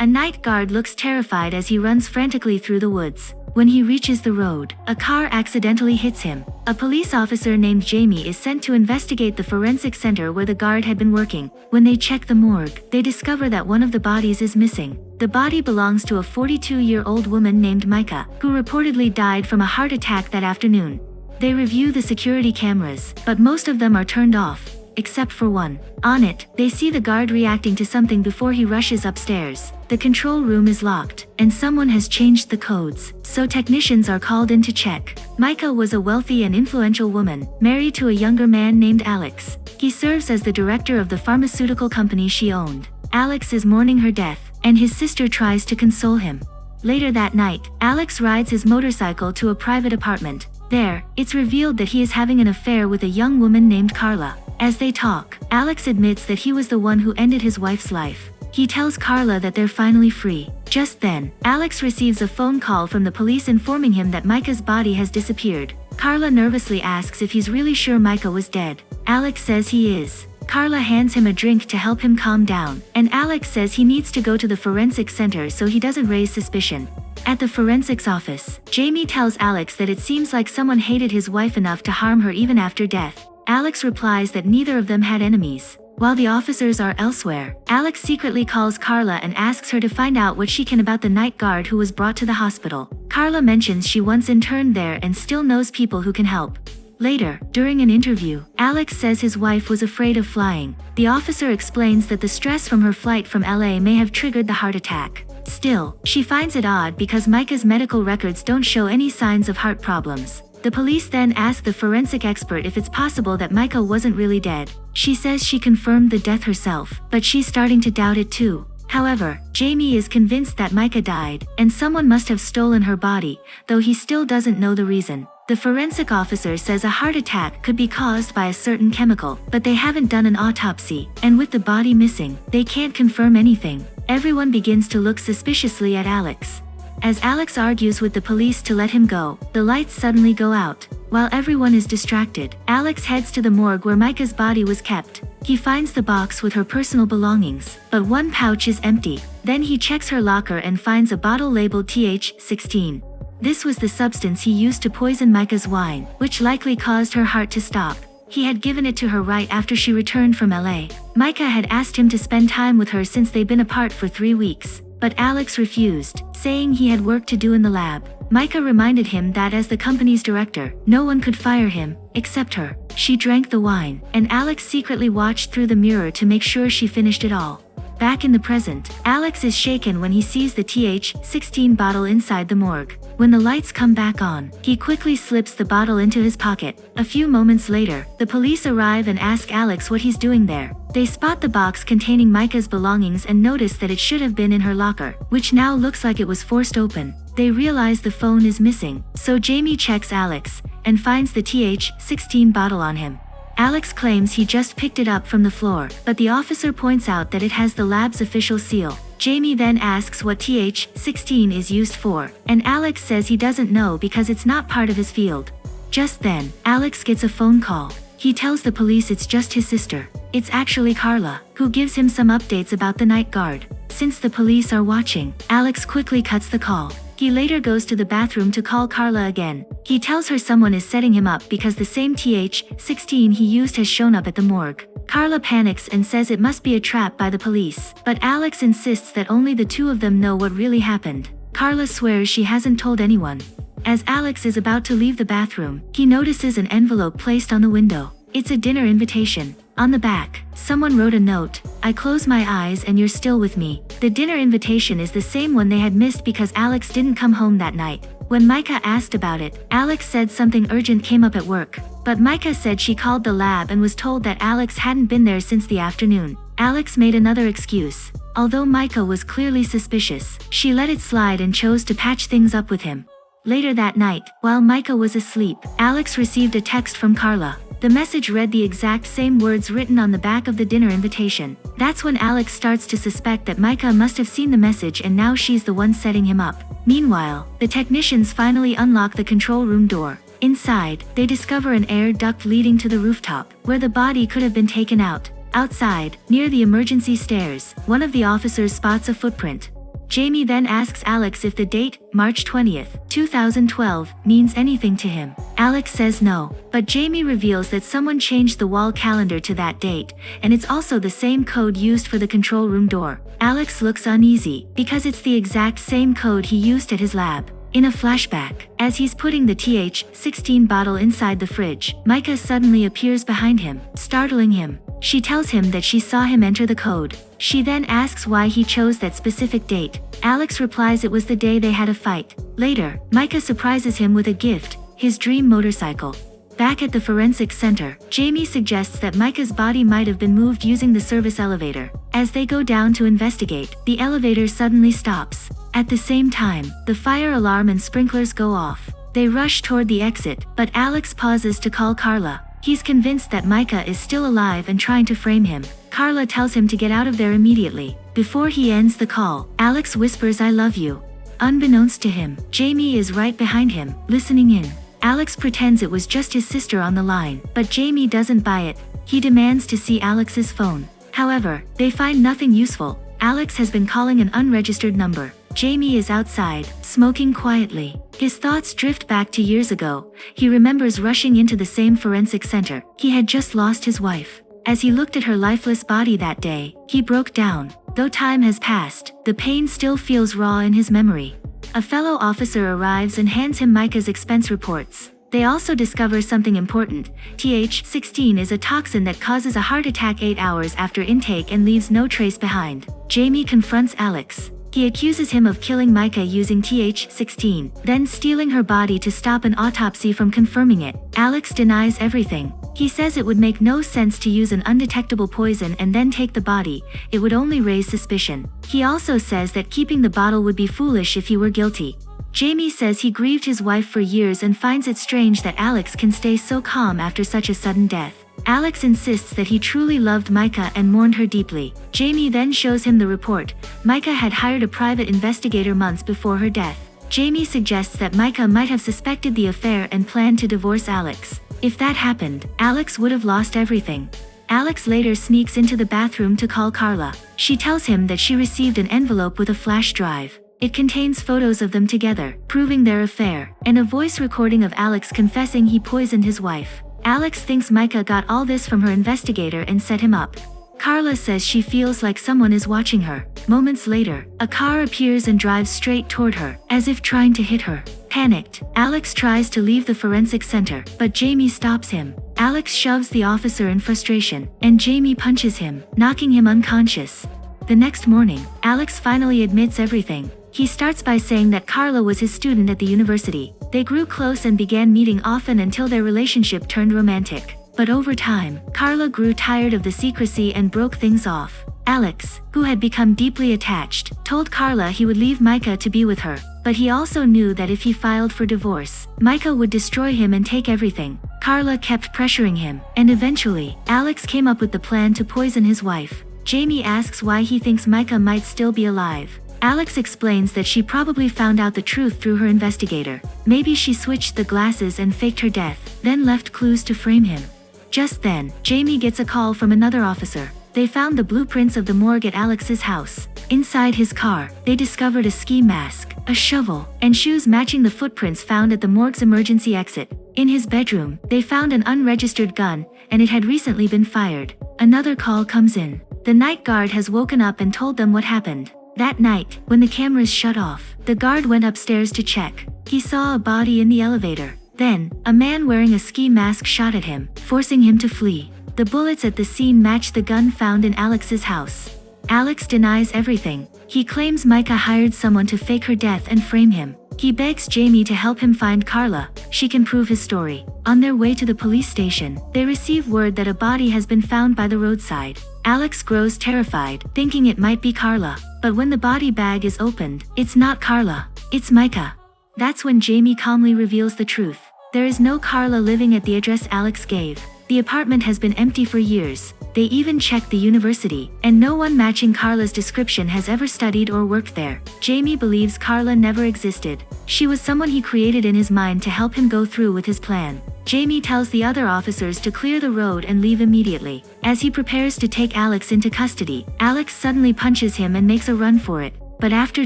A night guard looks terrified as he runs frantically through the woods. When he reaches the road, a car accidentally hits him. A police officer named Jamie is sent to investigate the forensic center where the guard had been working. When they check the morgue, they discover that one of the bodies is missing. The body belongs to a 42-year-old woman named Micah, who reportedly died from a heart attack that afternoon. They review the security cameras, but most of them are turned off, except for one. On it, they see the guard reacting to something before he rushes upstairs. The control room is locked, and someone has changed the codes, so technicians are called in to check. Micah was a wealthy and influential woman, married to a younger man named Alex. He serves as the director of the pharmaceutical company she owned. Alex is mourning her death, and his sister tries to console him. Later that night, Alex rides his motorcycle to a private apartment. There, it's revealed that he is having an affair with a young woman named Carla. As they talk, Alex admits that he was the one who ended his wife's life. He tells Carla that they're finally free. Just then, Alex receives a phone call from the police informing him that Micah's body has disappeared. Carla nervously asks if he's really sure Micah was dead. Alex says he is. Carla hands him a drink to help him calm down, and Alex says he needs to go to the forensic center so he doesn't raise suspicion. At the forensics office, Jamie tells Alex that it seems like someone hated his wife enough to harm her even after death. Alex replies that neither of them had enemies. While the officers are elsewhere, Alex secretly calls Carla and asks her to find out what she can about the night guard who was brought to the hospital. Carla mentions she once interned there and still knows people who can help. Later, during an interview, Alex says his wife was afraid of flying. The officer explains that the stress from her flight from LA may have triggered the heart attack. Still, she finds it odd because Micah's medical records don't show any signs of heart problems. The police then ask the forensic expert if it's possible that Micah wasn't really dead. She says she confirmed the death herself, but she's starting to doubt it too. However, Jamie is convinced that Micah died, and someone must have stolen her body, though he still doesn't know the reason. The forensic officer says a heart attack could be caused by a certain chemical, but they haven't done an autopsy, and with the body missing, they can't confirm anything. Everyone begins to look suspiciously at Alex. As Alex argues with the police to let him go, the lights suddenly go out. While everyone is distracted, Alex heads to the morgue where Micah's body was kept. He finds the box with her personal belongings, but one pouch is empty. Then he checks her locker and finds a bottle labeled TH16. This was the substance he used to poison Micah's wine, which likely caused her heart to stop. He had given it to her right after she returned from LA. Micah had asked him to spend time with her since they'd been apart for 3 weeks. But Alex refused, saying he had work to do in the lab. Micah reminded him that as the company's director, no one could fire him, except her. She drank the wine, and Alex secretly watched through the mirror to make sure she finished it all. Back in the present, Alex is shaken when he sees the TH16 bottle inside the morgue. When the lights come back on, he quickly slips the bottle into his pocket. A few moments later, the police arrive and ask Alex what he's doing there. They spot the box containing Micah's belongings and notice that it should have been in her locker, which now looks like it was forced open. They realize the phone is missing, so Jamie checks Alex and finds the TH16 bottle on him. Alex claims he just picked it up from the floor, but the officer points out that it has the lab's official seal. Jamie then asks what TH16 is used for, and Alex says he doesn't know because it's not part of his field. Just then, Alex gets a phone call. He tells the police it's just his sister. It's actually Carla, who gives him some updates about the night guard. Since the police are watching, Alex quickly cuts the call. He later goes to the bathroom to call Carla again. He tells her someone is setting him up because the same TH16 he used has shown up at the morgue. Carla panics and says it must be a trap by the police, but Alex insists that only the two of them know what really happened. Carla swears she hasn't told anyone. As Alex is about to leave the bathroom, he notices an envelope placed on the window. It's a dinner invitation. On the back, someone wrote a note, "I close my eyes and you're still with me." The dinner invitation is the same one they had missed because Alex didn't come home that night. When Micah asked about it, Alex said something urgent came up at work. But Micah said she called the lab and was told that Alex hadn't been there since the afternoon. Alex made another excuse. Although Micah was clearly suspicious, she let it slide and chose to patch things up with him. Later that night, while Micah was asleep, Alex received a text from Carla. The message read the exact same words written on the back of the dinner invitation. That's when Alex starts to suspect that Micah must have seen the message and now she's the one setting him up. Meanwhile, the technicians finally unlock the control room door. Inside, they discover an air duct leading to the rooftop, where the body could have been taken out. Outside, near the emergency stairs, one of the officers spots a footprint. Jamie then asks Alex if the date, March 20th, 2012, means anything to him. Alex says no, but Jamie reveals that someone changed the wall calendar to that date, and it's also the same code used for the control room door. Alex looks uneasy, because it's the exact same code he used at his lab. In a flashback, as he's putting the TH-16 bottle inside the fridge, Micah suddenly appears behind him, startling him. She tells him that she saw him enter the code. She then asks why he chose that specific date. Alex replies it was the day they had a fight. Later, Micah surprises him with a gift, his dream motorcycle. Back at the forensic center, Jamie suggests that Micah's body might have been moved using the service elevator. As they go down to investigate, the elevator suddenly stops. At the same time, the fire alarm and sprinklers go off. They rush toward the exit, but Alex pauses to call Carla. He's convinced that Micah is still alive and trying to frame him. Carla tells him to get out of there immediately. Before he ends the call, Alex whispers "I love you." Unbeknownst to him, Jamie is right behind him, listening in. Alex pretends it was just his sister on the line, but Jamie doesn't buy it. He demands to see Alex's phone. However, they find nothing useful. Alex has been calling an unregistered number. Jamie is outside, smoking quietly. His thoughts drift back to years ago. He remembers rushing into the same forensic center. He had just lost his wife. As he looked at her lifeless body that day, he broke down. Though time has passed, the pain still feels raw in his memory. A fellow officer arrives and hands him Micah's expense reports. They also discover something important. TH-16 is a toxin that causes a heart attack 8 hours after intake and leaves no trace behind. Jamie confronts Alex. He accuses him of killing Micah using TH-16, then stealing her body to stop an autopsy from confirming it. Alex denies everything. He says it would make no sense to use an undetectable poison and then take the body. It would only raise suspicion. He also says that keeping the bottle would be foolish if he were guilty. Jamie says he grieved his wife for years and finds it strange that Alex can stay so calm after such a sudden death. Alex insists that he truly loved Micah and mourned her deeply. Jamie then shows him the report. Micah had hired a private investigator months before her death. Jamie suggests that Micah might have suspected the affair and planned to divorce Alex. If that happened, Alex would have lost everything. Alex later sneaks into the bathroom to call Carla. She tells him that she received an envelope with a flash drive. It contains photos of them together, proving their affair, and a voice recording of Alex confessing he poisoned his wife. Alex thinks Micah got all this from her investigator and set him up. Carla says she feels like someone is watching her. Moments later, a car appears and drives straight toward her, as if trying to hit her. Panicked, Alex tries to leave the forensic center, but Jamie stops him. Alex shoves the officer in frustration, and Jamie punches him, knocking him unconscious. The next morning, Alex finally admits everything. He starts by saying that Carla was his student at the university. They grew close and began meeting often until their relationship turned romantic. But over time, Carla grew tired of the secrecy and broke things off. Alex, who had become deeply attached, told Carla he would leave Micah to be with her. But he also knew that if he filed for divorce, Micah would destroy him and take everything. Carla kept pressuring him, and eventually, Alex came up with the plan to poison his wife. Jamie asks why he thinks Micah might still be alive. Alex explains that she probably found out the truth through her investigator. Maybe she switched the glasses and faked her death, then left clues to frame him. Just then, Jamie gets a call from another officer. They found the blueprints of the morgue at Alex's house. Inside his car, they discovered a ski mask, a shovel, and shoes matching the footprints found at the morgue's emergency exit. In his bedroom, they found an unregistered gun, and it had recently been fired. Another call comes in. The night guard has woken up and told them what happened. That night, when the cameras shut off, the guard went upstairs to check. He saw a body in the elevator. Then, a man wearing a ski mask shot at him, forcing him to flee. The bullets at the scene matched the gun found in Alex's house. Alex denies everything. He claims Micah hired someone to fake her death and frame him. He begs Jamie to help him find Carla. She can prove his story. On their way to the police station, they receive word that a body has been found by the roadside. Alex grows terrified, thinking it might be Carla. But when the body bag is opened, it's not Carla. It's Micah. That's when Jamie calmly reveals the truth. There is no Carla living at the address Alex gave. The apartment has been empty for years. They even checked the university, and no one matching Carla's description has ever studied or worked there. Jamie believes Carla never existed. She was someone he created in his mind to help him go through with his plan. Jamie tells the other officers to clear the road and leave immediately. As he prepares to take Alex into custody, Alex suddenly punches him and makes a run for it. but after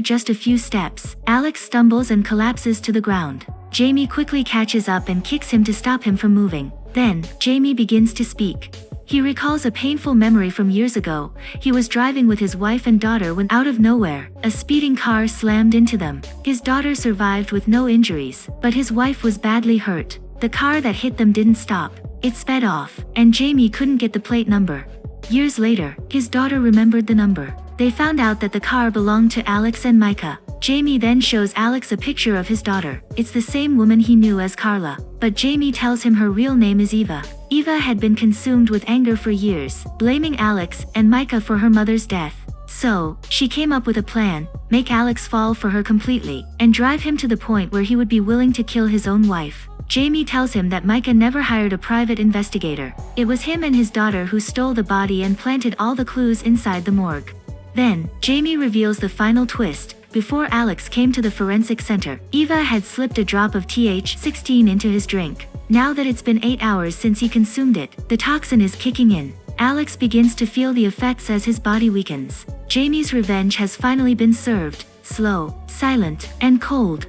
just a few steps, Alex stumbles and collapses to the ground. Jamie quickly catches up and kicks him to stop him from moving. Then, Jamie begins to speak. He recalls a painful memory from years ago. He was driving with his wife and daughter when out of nowhere, a speeding car slammed into them. His daughter survived with no injuries, but his wife was badly hurt. The car that hit them didn't stop. It sped off, and Jamie couldn't get the plate number. Years later, his daughter remembered the number. They found out that the car belonged to Alex and Micah. Jamie then shows Alex a picture of his daughter. It's the same woman he knew as Carla, but Jamie tells him her real name is Eva. Eva had been consumed with anger for years, blaming Alex and Micah for her mother's death. So, she came up with a plan: make Alex fall for her completely, and drive him to the point where he would be willing to kill his own wife. Jamie tells him that Micah never hired a private investigator. It was him and his daughter who stole the body and planted all the clues inside the morgue. Then, Jamie reveals the final twist. Before Alex came to the forensic center, Eva had slipped a drop of TH16 into his drink. Now that it's been 8 hours since he consumed it, the toxin is kicking in. Alex begins to feel the effects as his body weakens. Jamie's revenge has finally been served. Slow, silent, and cold.